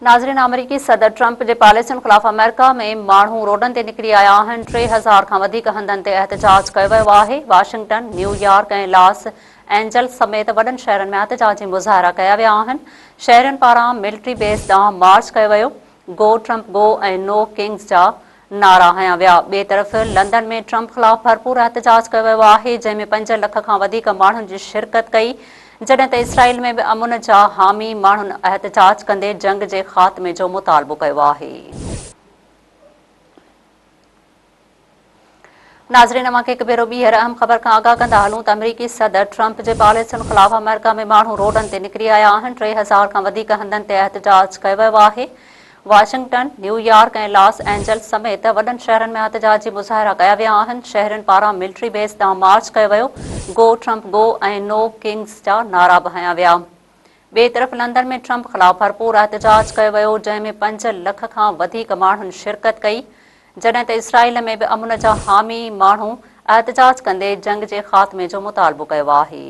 नाज़रीन, अमरीकी सदर ट्रंप जे पॉलिसियुनि ख़िलाफ़ अमेरिका में माण्हू रोडनि ते निकिरी आया आहिनि। 3000 खां वधीक हंधनि ते एहतजाज कयो वियो आहे। वाशिंगटन, न्यूयॉर्क ऐं लॉस एंजल्स समेत वॾनि शहरनि में एहतजाजी मुज़ाहिरा कया विया आहिनि। शहरियुनि पारां मिलिट्री बेस ॾांहुं मार्च कयो वियो। गो ट्रंप गो ऐं नो किंग्स जा नारा हंया विया। ॿिए तरफ़ लंदन में ट्रंप ख़िलाफ़ भरपूर एहतजाज कयो वियो आहे, जंहिं में 5 लख खां वधीक माण्हुनि जी शिरकत कई। जॾहिं त इसराइल में बि अमुन जा हामी माण्हुनि एहतजाज कंदे जंग जे ख़ात्मे जो मुतालबो कयो आहे। नाज़रीन, अवांखे हिकु भेरो ॿीहर अहम ख़बर खां आगाह कंदा हलूं त अमरीकी सदर ट्रंप जे पॉलिसियुनि ख़िलाफ़ अमेरिका में माण्हू रोडनि ते निकिरी आया आहिनि। 3000 खां वधीक हंधनि ते एहतजाज कयो वियो आहे। वाशिंगटन, न्यूयॉर्क ऐं लॉस एंजल्स समेत वॾनि शहरनि में एहतजाजी मुज़ाहिरा कया विया आहिनि। शहरियुनि पारां मिलिट्री बेस ॾांहुं मार्च कयो वियो। गो ट्रंप गो ऐं नो किंग्स जा नारा बि हंया विया। ॿिए तरफ़ लंदन में ट्रंप ख़िलाफ़ भरपूर एहतजाज कयो वियो, जंहिं में 5 लख खां वधीक माण्हुनि शिरकत कई। जॾहिं त इसराइल में बि अमुन जा हामी माण्हू एहतजाज कंदे जंग जे ख़ात्मे जो मुतालबो कयो आहे।